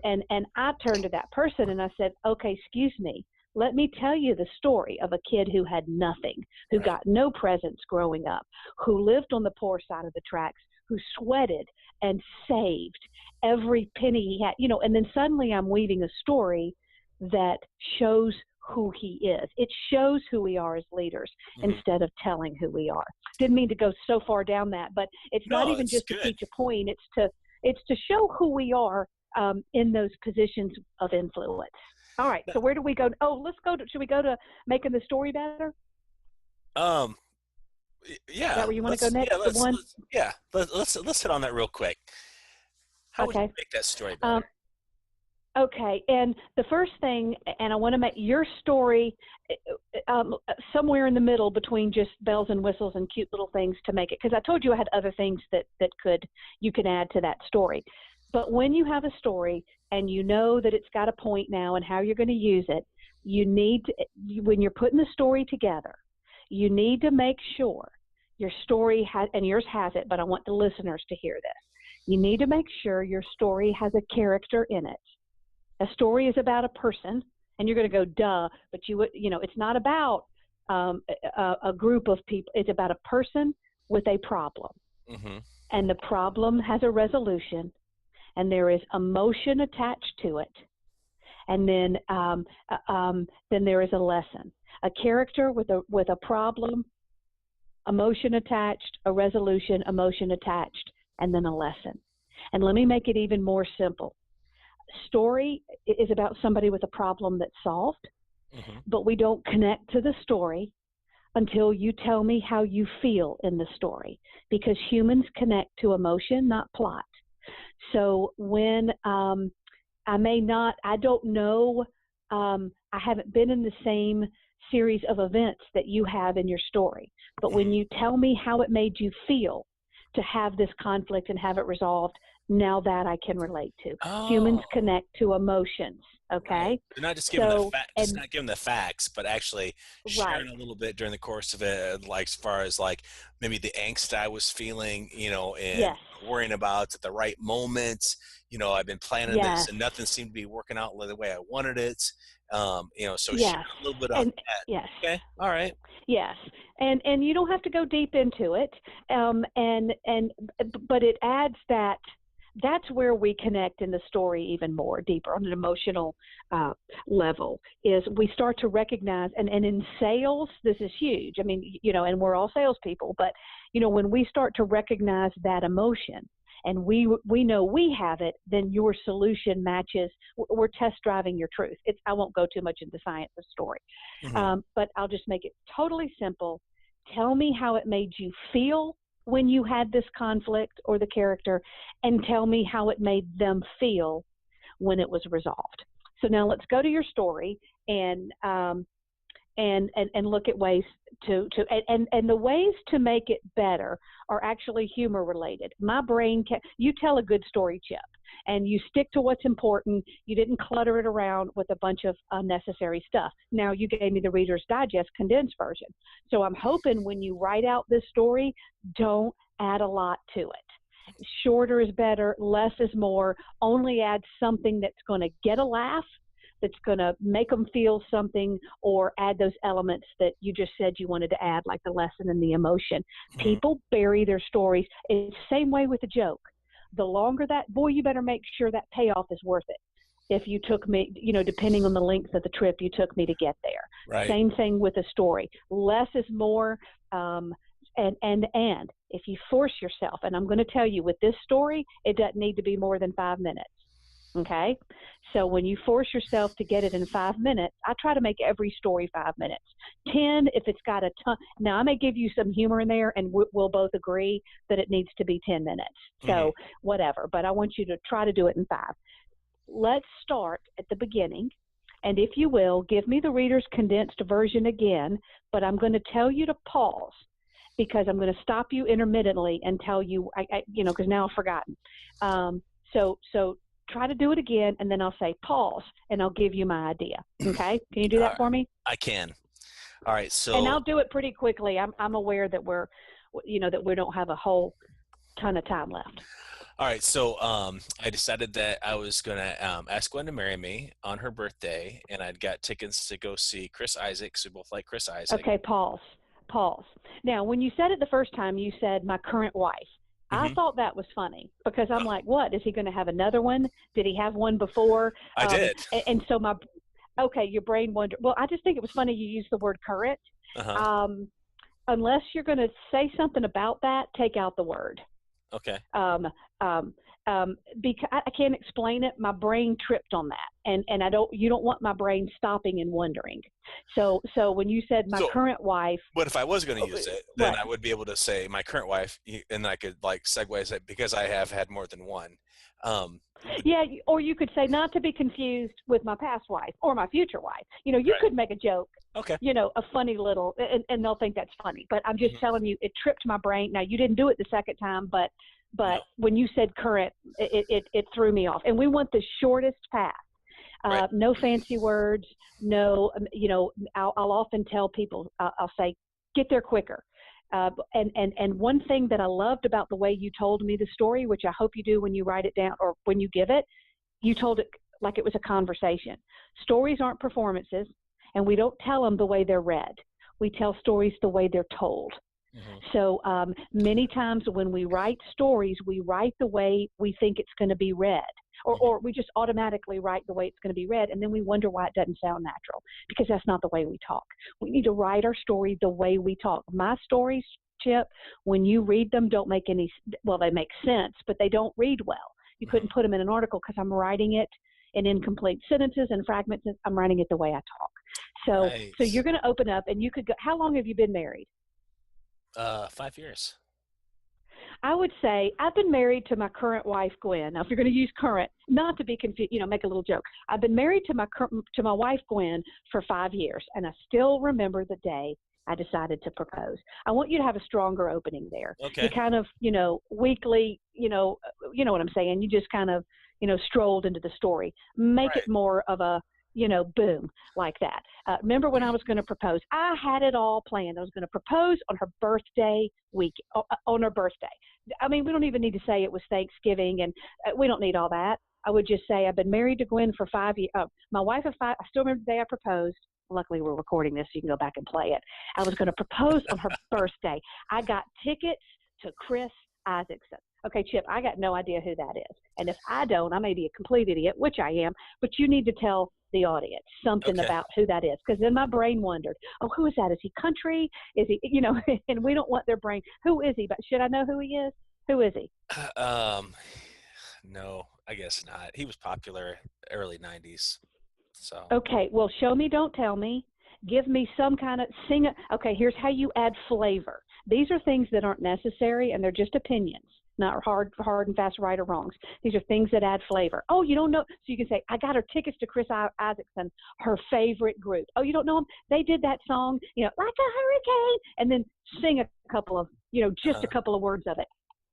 I turned to that person and I said, okay, excuse me. Let me tell you the story of a kid who had nothing, who got no presents growing up, who lived on the poor side of the tracks, who sweated and saved every penny he had, and then suddenly I'm weaving a story that shows who he is. It shows who we are as leaders instead of telling who we are. Didn't mean to go so far down that, but it's not even just to teach a point. It's to show who we are in those positions of influence. All right. So where do we go? Oh, should we go to making the story better? Yeah. Is that where you want to go next? Let's hit on that real quick. How would you make that story better? Okay. And the first thing, and I want to make your story somewhere in the middle between just bells and whistles and cute little things to make it, because I told you I had other things that you can add to that story. But when you have a story and you know that it's got a point now and how you're going to use it, when you're putting the story together, you need to make sure your story has, and yours has it, but I want the listeners to hear this. You need to make sure your story has a character in it. A story is about a person, and you're going to go, duh, but it's not about a group of people. It's about a person with a problem. Mm-hmm. And the problem has a resolution, and there is emotion attached to it. And then there is a lesson. A character with a problem, emotion attached, a resolution, emotion attached, and then a lesson. And let me make it even more simple. Story is about somebody with a problem that's solved, mm-hmm. but we don't connect to the story until you tell me how you feel in the story, because humans connect to emotion, not plot. So when I don't know, I haven't been in the same series of events that you have in your story, but when you tell me how it made you feel to have this conflict and have it resolved, now that I can relate to. Oh. Humans connect to emotions, okay? Right. They're not just giving not giving the facts, but actually sharing a little bit during the course of it, like as far as like maybe the angst I was feeling, and worrying about at the right moments. I've been planning this and nothing seemed to be working out the way I wanted it. So share a little bit on that. Yes. Okay. All right. Yes. And you don't have to go deep into it. But it adds that's where we connect in the story even more deeper on an emotional level, is we start to recognize, and in sales, this is huge. I mean, and we're all salespeople, but, when we start to recognize that emotion and we know we have it, then your solution matches. We're test driving your truth. I won't go too much into science of story, mm-hmm. But I'll just make it totally simple. Tell me how it made you feel when you had this conflict or the character, and tell me how it made them feel when it was resolved. So now let's go to your story and look at ways and the ways to make it better are actually humor related. My brain you tell a good story, Chip, and you stick to what's important. You didn't clutter it around with a bunch of unnecessary stuff. Now, you gave me the Reader's Digest condensed version. So I'm hoping when you write out this story, don't add a lot to it. Shorter is better, less is more. Only add something that's going to get a laugh, that's going to make them feel something, or add those elements that you just said you wanted to add, like the lesson and the emotion. Mm-hmm. People bury their stories. It's the same way with a joke. The longer you better make sure that payoff is worth it. If you took me, depending on the length of the trip you took me to get there. Right. Same thing with a story. Less is more, and if you force yourself, and I'm going to tell you with this story, it doesn't need to be more than 5 minutes. Okay? So when you force yourself to get it in 5 minutes, I try to make every story 5 minutes. 10 if it's got a ton. Now, I may give you some humor in there, and we'll both agree that it needs to be 10 minutes. So whatever, but I want you to try to do it in 5. Let's start at the beginning, and if you will, give me the Reader's condensed version again, but I'm going to tell you to pause, because I'm going to stop you intermittently and tell you, because now I've forgotten. So try to do it again, and then I'll say pause, and I'll give you my idea. Okay? Can you do that for me? I can. All right. So, and I'll do it pretty quickly. I'm aware that that we don't have a whole ton of time left. All right. So I decided that I was going to ask Gwen to marry me on her birthday, and I'd got tickets to go see Chris Isaac, because we both like Chris Isaac. Okay, pause. Now, when you said it the first time, you said my current wife. Mm-hmm. I thought that was funny, because I'm like, what? Is he going to have another one? Did he have one before? I did. And so your brain wondered. Well, I just think it was funny you used the word current. Uh-huh. Unless you're going to say something about that, take out the word. Okay. Because I can't explain it. My brain tripped on that, and you don't want my brain stopping and wondering. So when you said my current wife, but if I was going to use it, then I would be able to say my current wife, and I could segue it, because I have had more than one. Yeah, or you could say, not to be confused with my past wife or my future wife. You could make a joke. Okay. A funny little, and they'll think that's funny. But I'm just telling you, it tripped my brain. Now, you didn't do it the second time, but when you said current, it threw me off. And we want the shortest path. Right. No fancy words. No, I'll often tell people, I'll say, get there quicker. And one thing that I loved about the way you told me the story, which I hope you do when you write it down or when you give it, you told it like it was a conversation. Stories aren't performances, and we don't tell them the way they're read. We tell stories the way they're told. So many times when we write stories, we write the way we think it's going to be read, or we just automatically write the way it's going to be read, and then we wonder why it doesn't sound natural, because that's not the way we talk. We need to write our story the way we talk. My stories, Chip, when you read them, don't make any – well, they make sense, but they don't read well. You couldn't put them in an article because I'm writing it in incomplete sentences and fragments. I'm writing it the way I talk. So, Nice. So you're going to open up, and you could go – how long have you been married? 5 years. I would say I've been married to my current wife, Gwen. Now, if you're going to use current, not to be confused, make a little joke. I've been married to my wife, Gwen, for 5 years, and I still remember the day I decided to propose. I want you to have a stronger opening there. Okay. You kind of, weekly, you know what I'm saying. You just kind of, strolled into the story. Make it more of a, boom, like that. Remember when I was going to propose? I had it all planned. I was going to propose on her birthday week, on her birthday. I mean, we don't even need to say it was Thanksgiving, and we don't need all that. I would just say I've been married to Gwen for 5 years. My wife of 5. I still remember the day I proposed. Luckily, we're recording this, so you can go back and play it. I was going to propose on her birthday. I got tickets to Chris Isaacson. Okay, Chip, I got no idea who that is. And if I don't, I may be a complete idiot, which I am, but you need to tell the audience something about who that is. Because then my brain wondered, who is that? Is he country? Is he, and we don't want their brain. Who is he? But should I know who he is? Who is he? No, I guess not. He was popular early 90s. So. Okay, well, show me, don't tell me. Give me some kind of okay, here's how you add flavor. These are things that aren't necessary, and they're just opinions, not hard and fast right or wrongs. These are things that add flavor. Oh, you don't know? So you can say, I got her tickets to Chris Isaacson, her favorite group. Oh, you don't know them? They did that song, like a hurricane, and then sing a couple of, just a couple of words of it.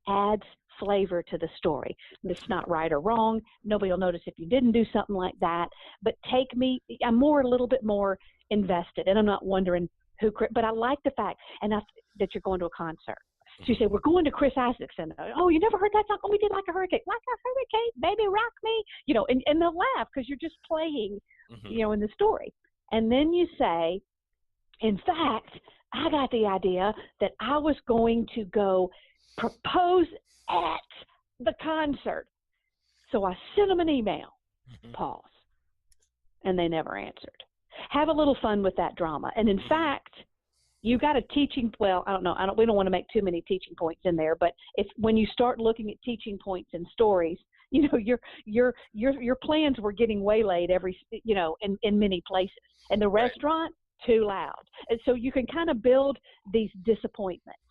Adds flavor to the story. It's not right or wrong. Nobody will notice if you didn't do something like that. But I'm a little bit more invested, and I'm not wondering who. But I like the fact, that you're going to a concert. So you say, we're going to Chris Isaacson. Oh, you never heard that song? Oh, we did Like a Hurricane. Like a hurricane, baby, rock me. And they'll laugh because you're just playing, in the story. And then you say, in fact, I got the idea that I was going to go propose at the concert. So I sent them an email. Pause. And they never answered. Have a little fun with that drama. And in fact, you got a we don't want to make too many teaching points in there, but when you start looking at teaching points in stories, your plans were getting waylaid in many places. And the restaurant, too loud. And so you can kind of build these disappointments,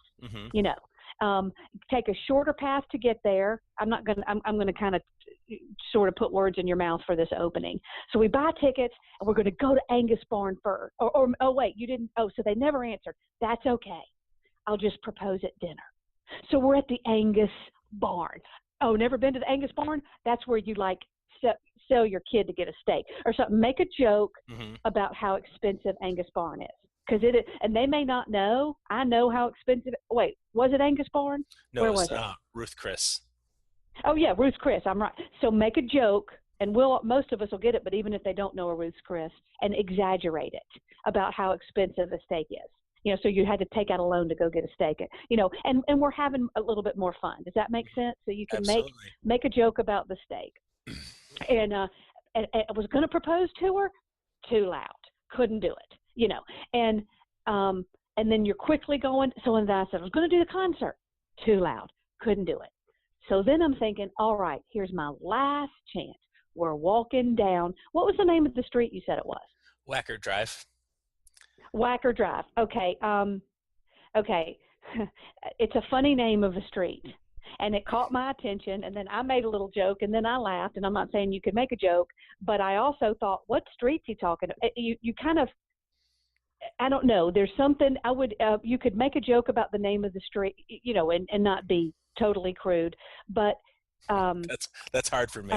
take a shorter path to get there. I'm going to kind of sort of put words in your mouth for this opening. So we buy tickets, and we're going to go to Angus Barn first. Wait, you didn't. Oh, so they never answered. That's okay. I'll just propose at dinner. So we're at the Angus Barn. Oh, never been to the Angus Barn? That's where you sell your kid to get a steak or something. Make a joke about how expensive Angus Barn is. Because and they may not know. I know how expensive. Wait, was it Angus Barn? No, where was it? Ruth Chris. Oh yeah, Ruth Chris. I'm right. So make a joke, and most of us will get it. But even if they don't know a Ruth Chris, and exaggerate it about how expensive a steak is. So you had to take out a loan to go get a steak. And we're having a little bit more fun. Does that make sense? So you can make a joke about the steak. And I was going to propose to her. Too loud. Couldn't do it. And then you're quickly going. So then I said, I was going to do the concert. Too loud. Couldn't do it. So then I'm thinking, all right, here's my last chance. We're walking down. What was the name of the street you said it was? Wacker Drive. Wacker Drive. Okay. Okay. It's a funny name of a street. And it caught my attention, and then I made a little joke, and then I laughed, and I'm not saying you could make a joke, but I also thought, what street's he talking about? You kind of, I don't know, there's something you could make a joke about the name of the street, and not be totally crude, but that's hard for me.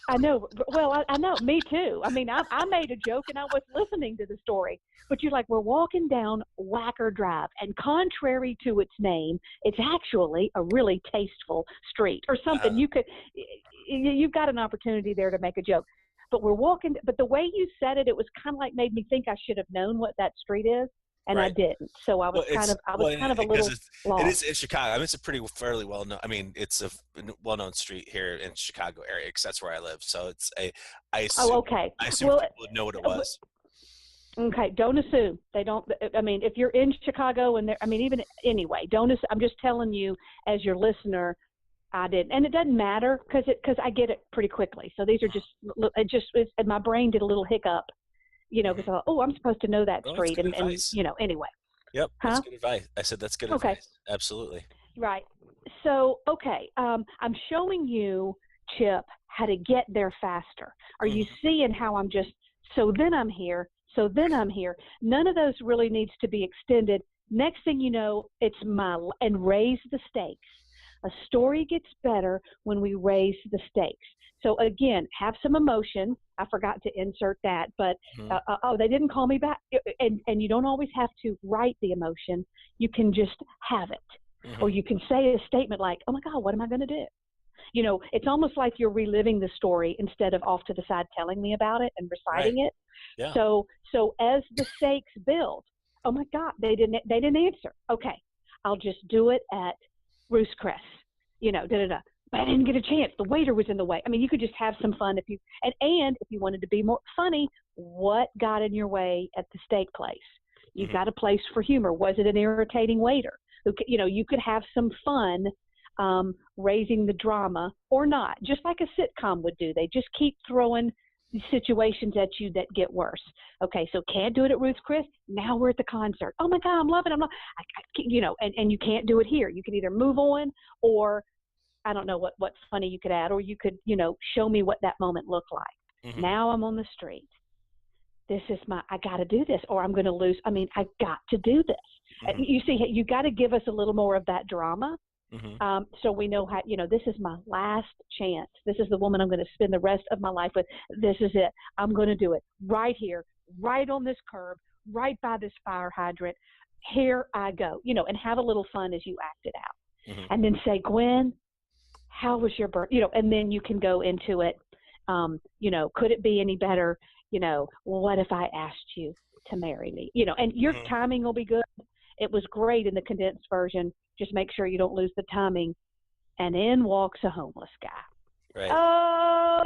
I know. Well, I know. Me too. I mean, I made a joke and I was listening to the story. But you're like, we're walking down Wacker Drive. And contrary to its name, it's actually a really tasteful street or something. You've got an opportunity there to make a joke. But we're walking. But the way you said it, it was kind of like made me think I should have known what that street is. And Right. I didn't. So I was kind of a little lost. It is in Chicago. I mean, it's a fairly well known. I mean, it's a well known street here in Chicago area because that's where I live. So it's I assume, okay. I assume Well, people would know what it was. Okay, don't assume. They don't. I mean, if you're in Chicago and even anyway, don't. I'm just telling you as your listener. I didn't, and it doesn't matter because I get it pretty quickly. So these are and my brain did a little hiccup. Because I thought, I'm supposed to know that street, and anyway. Yep, that's good advice. I said that's good advice. Absolutely. Right. So, okay, I'm showing you, Chip, how to get there faster. Are you seeing how I'm just, so then I'm here, None of those really needs to be extended. Next thing you know, and raise the stakes. A story gets better when we raise the stakes. So again, have some emotion. I forgot to insert that, but they didn't call me back. And you don't always have to write the emotion. You can just have it. Or you can say a statement like, oh my God, what am I going to do? It's almost like you're reliving the story instead of off to the side telling me about it and reciting it. Yeah. So as the stakes build, oh my God, they didn't answer. Okay, I'll just do it at Ruth's Chris. But I didn't get a chance. The waiter was in the way. I mean, you could just have some fun if you wanted to be more funny. What got in your way at the steak place? You've got a place for humor. Was it an irritating waiter? You could have some fun raising the drama or not, just like a sitcom would do. They just keep throwing situations at you that get worse. Okay, so can't do it at Ruth's Chris. Now we're at the concert. Oh my God, I'm loving it. And you can't do it here. You can either move on, or I don't know what funny you could add, or you could, show me what that moment looked like. Now I'm on the street. This is I got to do this, or I'm going to lose. I mean, I got to do this. You see, you got to give us a little more of that drama. So we know how, this is my last chance. This is the woman I'm going to spend the rest of my life with. This is it. I'm going to do it right here, right on this curb, right by this fire hydrant. Here I go, and have a little fun as you act it out. And then say, Gwen, how was your birth? And then you can go into it. Could it be any better? What if I asked you to marry me? And your timing will be good. It was great in the condensed version. Just make sure you don't lose the timing. And in walks a homeless guy. Right.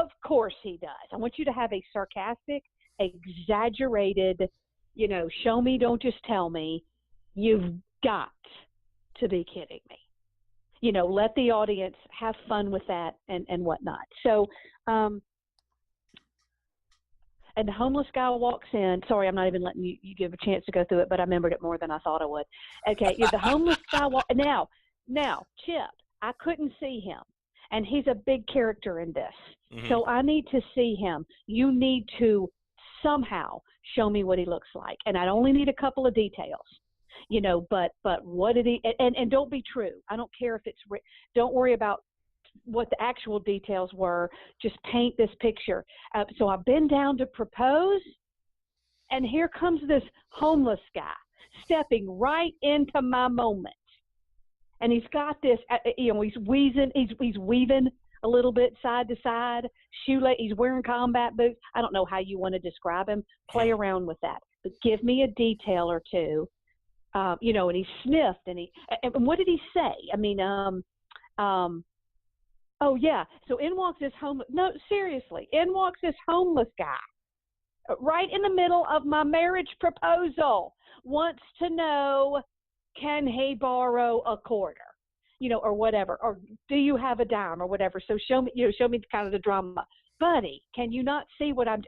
Of course he does. I want you to have a sarcastic, exaggerated, show me, don't just tell me. You've got to be kidding me. Let the audience have fun with that and whatnot. So, and the homeless guy walks in. Sorry, I'm not even letting you give a chance to go through it, but I remembered it more than I thought I would. Okay, the homeless guy now, Chip, I couldn't see him, and he's a big character in this. So I need to see him. You need to somehow show me what he looks like, and I only need a couple of details. But what did he? And don't be true. I don't care if it's. Don't worry about what the actual details were. Just paint this picture. So I've been down to propose, and here comes this homeless guy stepping right into my moment. And he's got this, he's wheezing, he's weaving a little bit side to side, he's wearing combat boots. I don't know how you want to describe him. Play around with that. But give me a detail or two. And he sniffed, and what did he say? I mean, oh yeah. So in walks this in walks this homeless guy, right in the middle of my marriage proposal. Wants to know, can he borrow a quarter, or whatever, or do you have a dime or whatever? So show me kind of the drama. Buddy, can you not see what I'm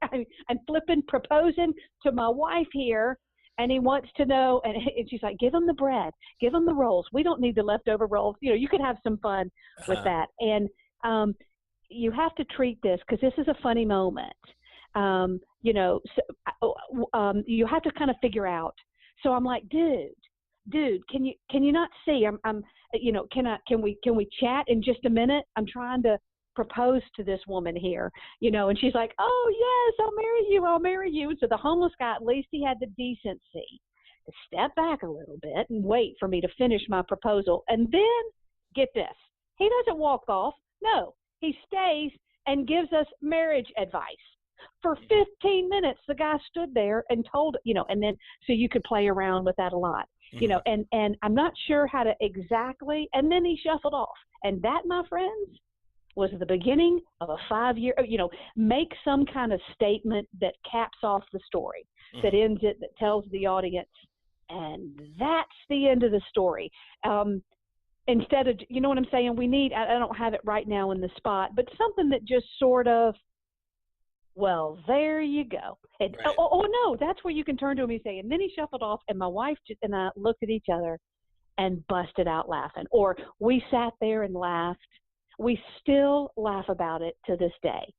flipping, proposing to my wife here? And he wants to know, and she's like, give him the bread, give him the rolls. We don't need the leftover rolls. You could have some fun with that. And you have to treat this, because this is a funny moment. You have to kind of figure out. So I'm like, dude, can you not see? Can we chat in just a minute? I'm trying to propose to this woman here, and she's like, oh, yes, I'll marry you. And so the homeless guy, at least he had the decency to step back a little bit and wait for me to finish my proposal. And then, get this, he doesn't walk off. No, he stays and gives us marriage advice. For 15 minutes, the guy stood there and told, and then so you could play around with that a lot, and I'm not sure how to exactly, and then he shuffled off. And that, my friends, was the beginning of a 5-year, make some kind of statement that caps off the story, that ends it, that tells the audience, and that's the end of the story. Instead of, you know what I'm saying? We need, I don't have it right now in the spot, but something that just sort of, well, there you go. And, Right. No, that's where you can turn to him and say, and then he shuffled off, and my wife and I looked at each other and busted out laughing. Or we sat there and laughed. We still laugh about it to this day.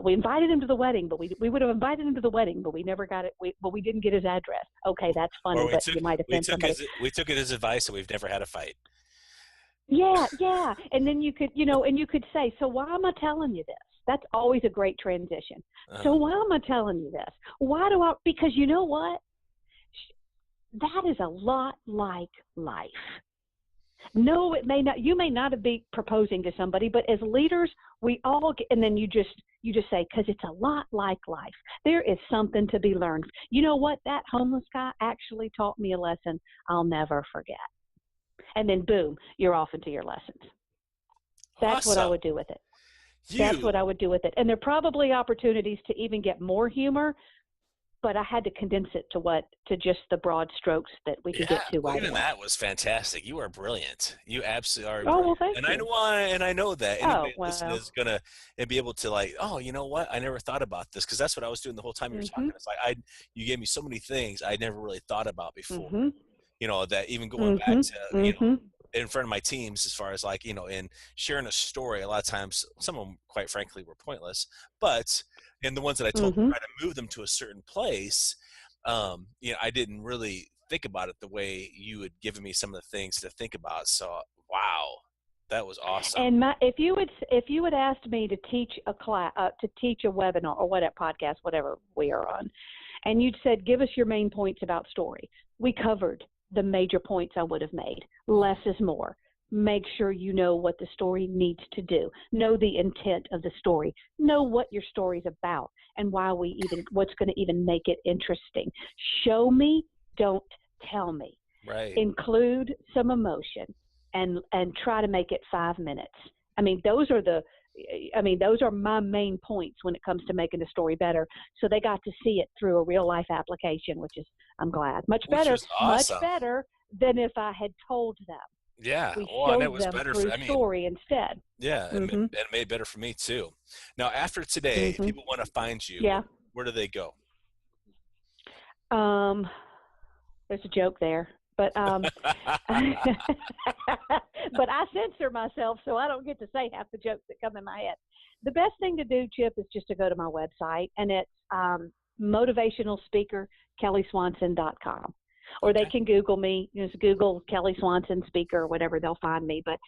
We invited him to the wedding, but we would have invited him to the wedding, but we never got it. But we didn't get his address. Okay, that's funny, but you might offend somebody. We took it as advice, and we've never had a fight. Yeah. And then you could, and you could say, so why am I telling you this? That's always a great transition. So why am I telling you this? Because you know what? That is a lot like life. No, it may not. You may not be proposing to somebody, but as leaders, we all get, and then you just say, because it's a lot like life. There is something to be learned. You know what? That homeless guy actually taught me a lesson I'll never forget. And then boom, you're off into your lessons. That's what I would do with it. That's what I would do with it. And there are probably opportunities to even get more humor, but I had to condense it to just the broad strokes that we could get to right even away. That was fantastic. You are brilliant. You absolutely are. Oh, well, thank and you. I know why, and I know that anybody listening is gonna be able to like, oh, you know what? I never thought about this, because that's what I was doing the whole time you were talking. It's like you gave me so many things I never really thought about before. That even going back to in front of my teams, as far as like in sharing a story, a lot of times some of them, quite frankly, were pointless, but in the ones that I told them try to move them to a certain place, I didn't really think about it the way you had given me some of the things to think about. So wow, that was awesome. And if you had asked me to teach a class, to teach a webinar or whatever podcast, whatever we are on, and you'd said, give us your main points about story, we covered the major points I would have made. Less is more. Make sure you know what the story needs to do. Know the intent of the story. Know what your story's about and what's going to even make it interesting. Show me, don't tell me. Right. Include some emotion and try to make it 5 minutes. Those are my main points when it comes to making the story better. So they got to see it through a real life application, which is, I'm glad, much better than if I had told them. Yeah, we and it showed was them better through story instead. Yeah, and it made better for me too. Now, after today, if people want to find you, where do they go? There's a joke there, but but I censor myself, so I don't get to say half the jokes that come in my head. The best thing to do, Chip, is just to go to my website, and it's motivational speaker kellyswanson.com. Or they can Google me, just Google Kelly Swanson speaker or whatever, they'll find me. But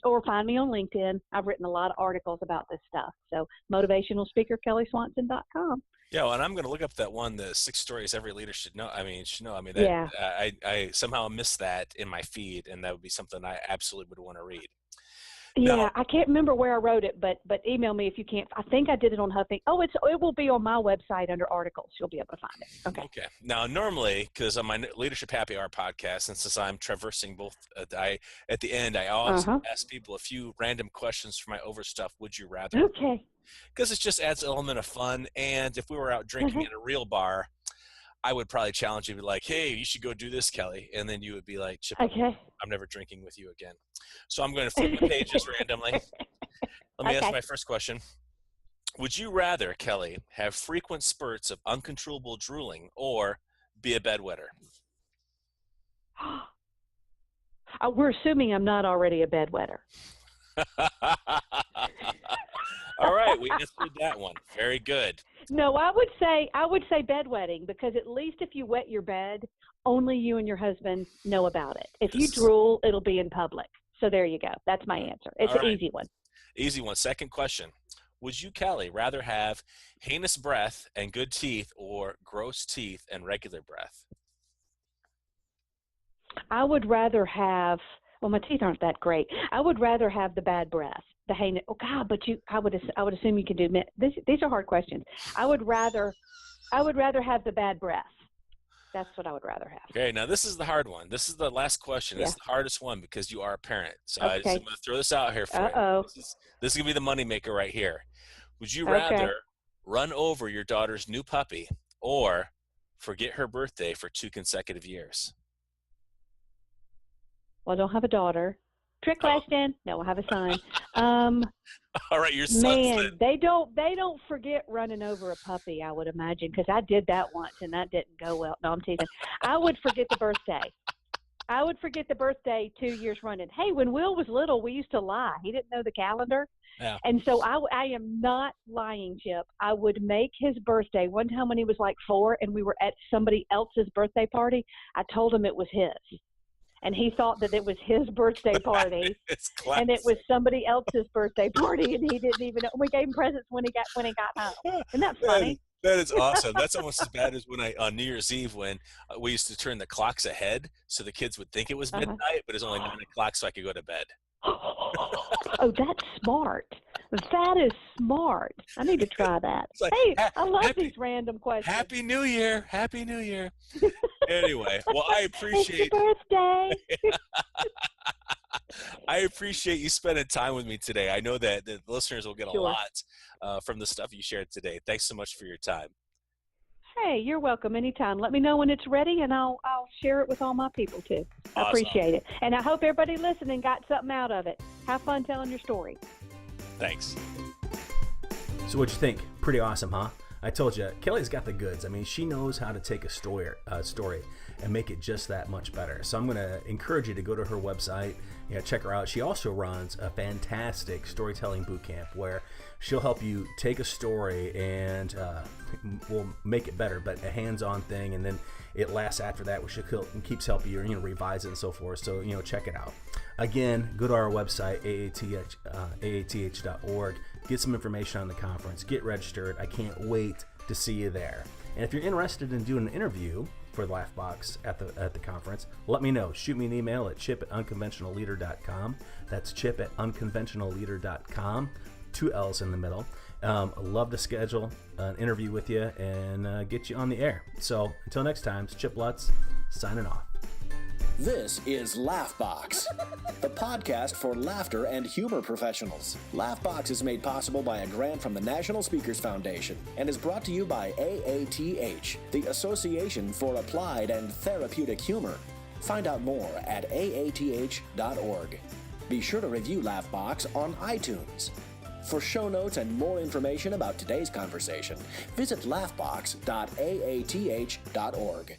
or find me on LinkedIn. I've written a lot of articles about this stuff. So motivational speaker kellyswanson.com. Yeah, well, and I'm going to look up that one, the 6 stories every leader should know. I somehow missed that in my feed, and that would be something I absolutely would want to read. Yeah, now, I can't remember where I wrote it, but email me if you can't. I think I did it on Huffing. Oh, it will be on my website under articles. You'll be able to find it. Okay. Now, normally, because on my Leadership Happy Hour podcast, and since I'm traversing both, at the end, I always ask people a few random questions for my overstuff. Would you rather? Okay. Because it just adds an element of fun. And if we were out drinking at a real bar, I would probably challenge you, be like, hey, you should go do this, Kelly. And then you would be like, Chip, I'm never drinking with you again. So I'm going to flip the pages randomly. Let me ask my first question. Would you rather, Kelly, have frequent spurts of uncontrollable drooling or be a bedwetter? We're assuming I'm not already a bedwetter. All right, we answered that one. Very good. No, I would say bedwetting, because at least if you wet your bed, only you and your husband know about it. If you drool, it'll be in public. So there you go. That's my answer. It's an easy one. Easy one. Second question. Would you, Kelly, rather have heinous breath and good teeth or gross teeth and regular breath? I would rather have. Well, my teeth aren't that great. I would rather have the bad breath, the heinous. Oh God, but I would assume you could do. These are hard questions. I would rather have the bad breath. That's what I would rather have. Okay, now this is the hard one. This is the last question. This is the hardest one because you are a parent. So I'm going to throw this out here for you. This is going to be the moneymaker right here. Would you rather run over your daughter's new puppy or forget her birthday for 2 consecutive years? Well, I don't have a daughter. Trick question. No, I have a son. All right, your son's they don't forget running over a puppy, I would imagine, because I did that once and that didn't go well. No, I'm teasing. I would forget the birthday. I would forget the birthday 2 years running. Hey, when Will was little, we used to lie. He didn't know the calendar. Yeah. And so I am not lying, Chip. I would make his birthday. One time when he was like 4 and we were at somebody else's birthday party, I told him it was his. And he thought that it was his birthday party, and it was somebody else's birthday party, and he didn't even know. We gave him presents when he got home. Isn't that funny? That is awesome. That's almost as bad as when on New Year's Eve when we used to turn the clocks ahead so the kids would think it was midnight, but it's only 9 o'clock, so I could go to bed. Oh, that's smart. That is smart. I need to try that. Like, hey, I love these random questions. Happy New Year. Happy New Year. Anyway, well, I appreciate it's your birthday. I appreciate you spending time with me today. I know that the listeners will get a lot from the stuff you shared today. Thanks so much for your time. Hey, you're welcome anytime. Let me know when it's ready, and I'll share it with all my people, too. I appreciate it. And I hope everybody listening got something out of it. Have fun telling your story. Thanks. So what'd you think? Pretty awesome, huh? I told you, Kelly's got the goods. I mean, she knows how to take a story and make it just that much better. So I'm going to encourage you to go to her website, check her out. She also runs a fantastic storytelling boot camp where she'll help you take a story and will make it better, but a hands-on thing, and then it lasts after that, which keeps helping you, revise it and so forth. So, check it out. Again, go to our website, aath.org. Get some information on the conference. Get registered. I can't wait to see you there. And if you're interested in doing an interview for the Laugh Box at the conference, let me know. Shoot me an email at chip@unconventionalleader.com. That's chip@unconventionalleader.com. 2 L's in the middle. Love to schedule an interview with you and get you on the air. So until next time, it's Chip Lutz signing off. This is Laughbox, the podcast for laughter and humor professionals. Laughbox is made possible by a grant from the National Speakers Foundation and is brought to you by AATH, the Association for Applied and Therapeutic Humor. Find out more at aath.org. Be sure to review Laughbox on iTunes. For show notes and more information about today's conversation, visit laughbox.aath.org.